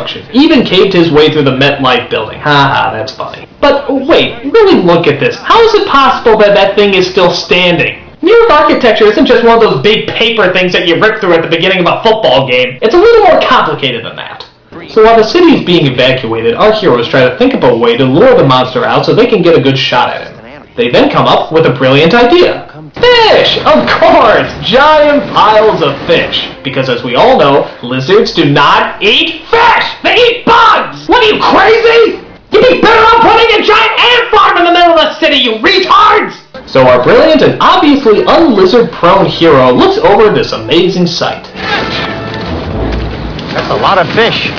destruction. Even caved his way through the MetLife building. Haha, that's funny. But wait, really look at this. How is it possible that that thing is still standing? New York architecture isn't just one of those big paper things that you rip through at the beginning of a football game. It's a little more complicated than that. So while the city is being evacuated, our heroes try to think of a way to lure the monster out so they can get a good shot at him. They then come up with a brilliant idea. Fish! Of course! Giant piles of fish. Because as we all know, lizards do not eat fish! They eat bugs! What are you, crazy? You'd be better off putting a giant ant farm in the middle of the city, you retards! So our brilliant and obviously un-lizard-prone hero looks over this amazing sight. That's a lot of fish.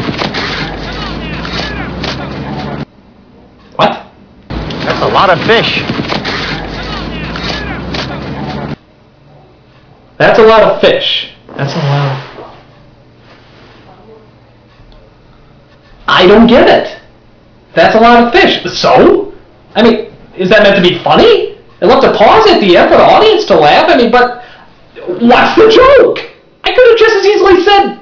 What? That's a lot of fish. That's a lot of fish. That's a lot of... I don't get it. That's a lot of fish. So? I mean, is that meant to be funny? They left a pause at the end for the audience to laugh. I mean, but what's the joke? I could have just as easily said,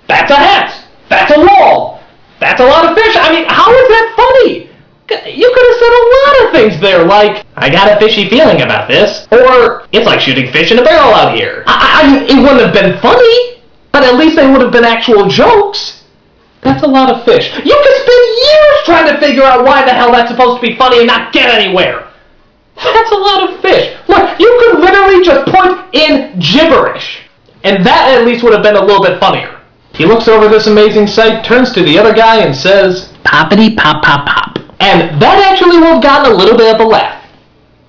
that's a hat. That's a wall. That's a lot of fish. I mean, how is that funny? You could have said a lot of things there, like, I got a fishy feeling about this, or, it's like shooting fish in a barrel out here. I mean, it wouldn't have been funny, but at least they would have been actual jokes. That's a lot of fish. You could spend years trying to figure out why the hell that's supposed to be funny and not get anywhere. That's a lot of fish. Look, you could literally just put in gibberish, and that at least would have been a little bit funnier. He looks over this amazing sight, turns to the other guy, and says, poppity pop pop pop. And that actually would have gotten a little bit of a laugh.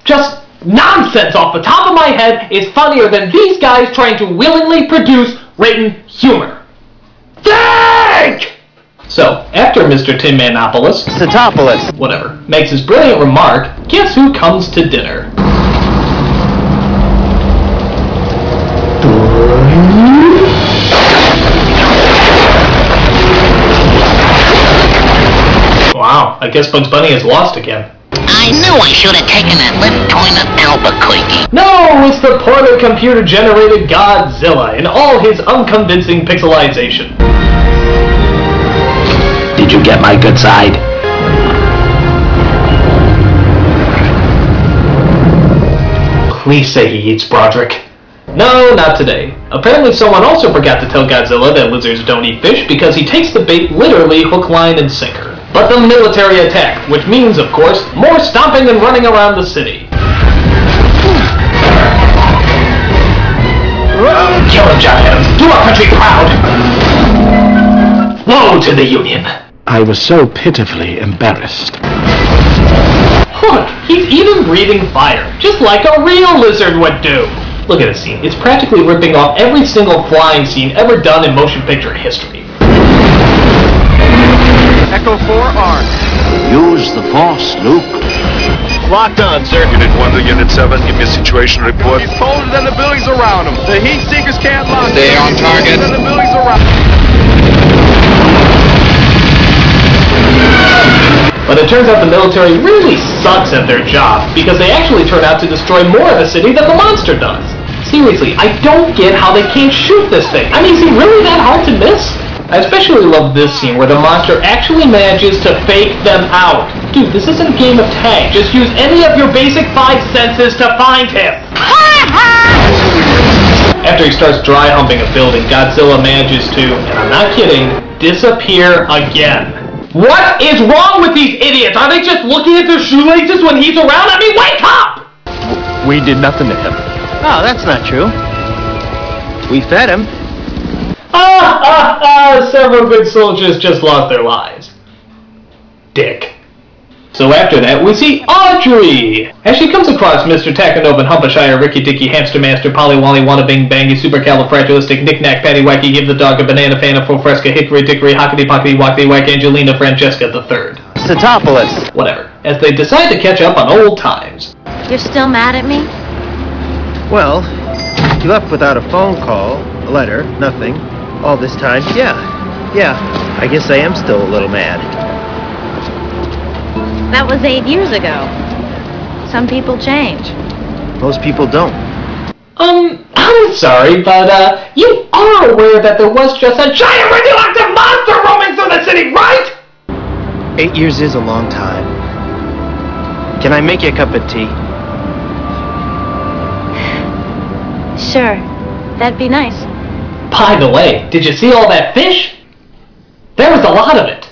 Just nonsense off the top of my head is funnier than these guys trying to willingly produce written humor. Think! So, after Mr. Titopolis, whatever, makes his brilliant remark, guess who comes to dinner? Wow, I guess Bugs Bunny is lost again. I knew I should have taken that lift going to Albuquerque. No, it's the portal computer-generated Godzilla in all his unconvincing pixelization. Did you get my good side? Please say he eats Broderick. No, not today. Apparently someone also forgot to tell Godzilla that lizards don't eat fish because he takes the bait literally hook, line, and sinker. But the military attack, which means, of course, more stomping and running around the city. Kill him, John Adams. Do our country proud. Woe to the Union. I was so pitifully embarrassed. Look, he's even breathing fire, just like a real lizard would do. Look at this scene. It's practically ripping off every single flying scene ever done in motion picture history. Echo 4 armed. Use the force, Luke. Locked on, sir. Unit 1 to Unit 7, give me a situation report. He's colder than the buildings around him. The heat seekers can't lock. Stay on target. Colder than the buildings around. But it turns out the military really sucks at their job, because they actually turn out to destroy more of the city than the monster does. Seriously, I don't get how they can't shoot this thing. I mean, is he really that hard to miss? I especially love this scene where the monster actually manages to fake them out. Dude, this isn't a game of tag. Just use any of your basic 5 senses to find him. After he starts dry humping a building, Godzilla manages to, and I'm not kidding, disappear again. What is wrong with these idiots? Are they just looking at their shoelaces when he's around? I mean, wake up! We did nothing to him. Oh, that's not true. We fed him. Several good soldiers just lost their lives. Dick. So after that, we see Audrey! As she comes across Mr. Takanova and Humpashire, Ricky Dicky, Hamster Master, Polly Wally, Wanna Bing Bangy, Supercalifragilistic, Knick Knack, Patty Wacky, Give the Dog a Banana, Fana, Fo Fresca, Hickory Dickory, Hockety Pockety, Wacky Wack, Angelina, Francesca III. Titopolis. Whatever. As they decide to catch up on old times. You're still mad at me? Well, you left without a phone call, a letter, nothing. All this time, yeah, I guess I am still a little mad. That was 8 years ago. Some people change. Most people don't. I'm sorry, but, you are aware that there was just a giant radioactive monster roaming through the city 8 years is a long time. Can I make you a cup of tea? Sure. That'd be nice. By the way, did you see all that fish? There was a lot of it.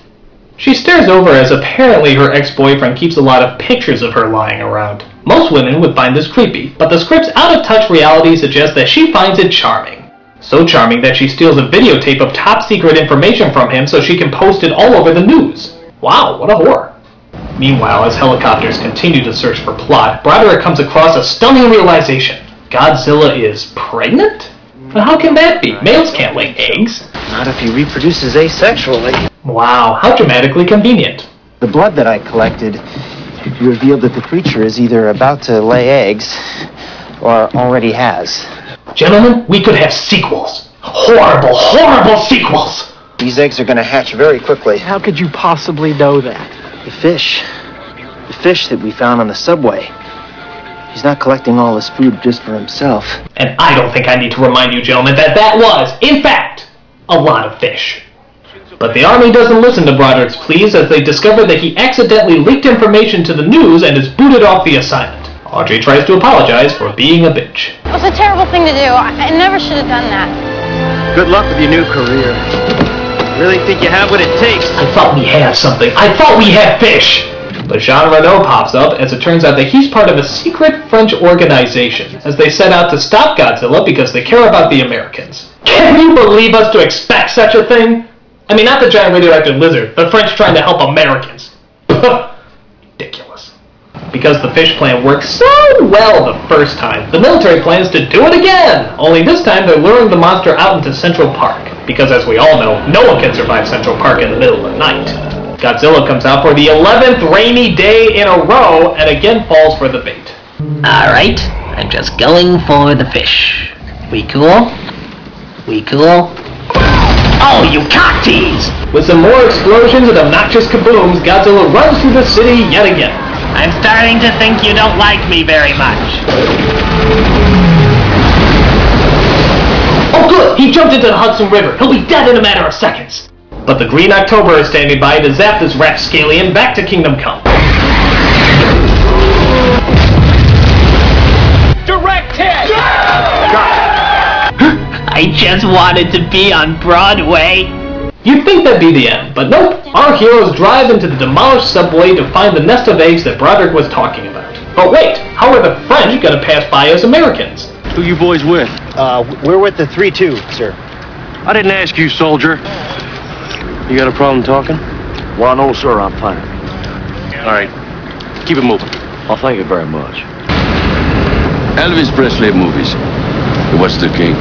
She stares over as apparently her ex-boyfriend keeps a lot of pictures of her lying around. Most women would find this creepy, but the script's out-of-touch reality suggests that she finds it charming. So charming that she steals a videotape of top-secret information from him so she can post it all over the news. Wow, what a whore. Meanwhile, as helicopters continue to search for plot, Broderick comes across a stunning realization. Godzilla is pregnant? But how can that be? Males can't lay eggs. Not if he reproduces asexually. Wow, how dramatically convenient. The blood that I collected revealed that the creature is either about to lay eggs or already has. Gentlemen, we could have sequels. Horrible, horrible sequels! These eggs are going to hatch very quickly. How could you possibly know that? The fish that we found on the subway. He's not collecting all his food just for himself. And I don't think I need to remind you, gentlemen, that that was, in fact, a lot of fish. But the Army doesn't listen to Broderick's pleas as they discover that he accidentally leaked information to the news and is booted off the assignment. Audrey tries to apologize for being a bitch. It was a terrible thing to do. I never should have done that. Good luck with your new career. Really think you have what it takes? I thought we had something. I thought we had fish! But Jean Reno pops up as it turns out that he's part of a secret French organization as they set out to stop Godzilla because they care about the Americans. Can you believe us to expect such a thing? I mean, not the giant radioactive lizard, the French trying to help Americans. Ridiculous. Because the fish plan worked so well the first time, the military plans to do it again! Only this time they're luring the monster out into Central Park. Because as we all know, no one can survive Central Park in the middle of the night. Godzilla comes out for the 11th rainy day in a row and again falls for the bait. Alright, I'm just going for the fish. We cool? We cool? Oh, you cock tease! With some more explosions and obnoxious kabooms, Godzilla runs through the city yet again. I'm starting to think you don't like me very much. Oh good, he jumped into the Hudson River. He'll be dead in a matter of seconds. But the Green October is standing by to zap this rapscallion back to Kingdom Come. Direct hit! I just wanted to be on Broadway. You'd think that'd be the end, but nope. Our heroes drive into the demolished subway to find the nest of eggs that Broderick was talking about. But wait, how are the French gonna pass by as Americans? Who you boys with? We're with the 3-2, sir. I didn't ask you, soldier. You got a problem talking? Well, no, sir, I'm fine. All right, keep it moving. Well, thank you very much. Elvis Presley movies. The Western King.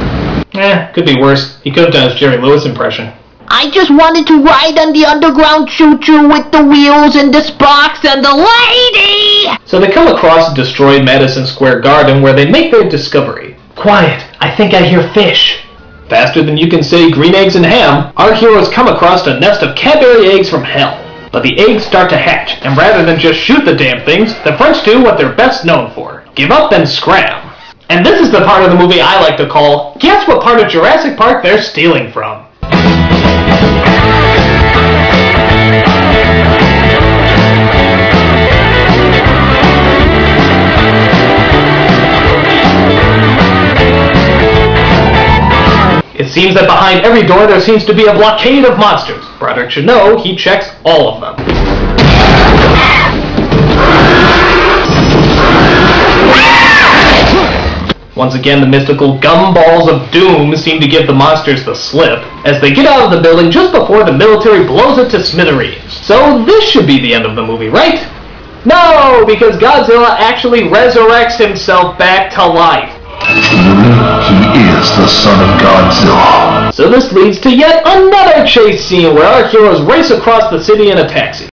Could be worse. He could have done his Jerry Lewis impression. I just wanted to ride on the underground choo-choo with the wheels and the sparks and the lady! So they come across a destroyed Madison Square Garden where they make their discovery. Quiet, I think I hear fish. Faster than you can say green eggs and ham, our heroes come across a nest of Cadbury eggs from hell. But the eggs start to hatch, and rather than just shoot the damn things, the French do what they're best known for. Give up and scram. And this is the part of the movie I like to call, guess what part of Jurassic Park they're stealing from? It seems that behind every door there seems to be a blockade of monsters. Broderick should know he checks all of them. Once again, the mystical gumballs of doom seem to give the monsters the slip, as they get out of the building just before the military blows it to smithereens. So this should be the end of the movie, right? No, because Godzilla actually resurrects himself back to life. He is the son of Godzilla. So this leads to yet another chase scene where our heroes race across the city in a taxi.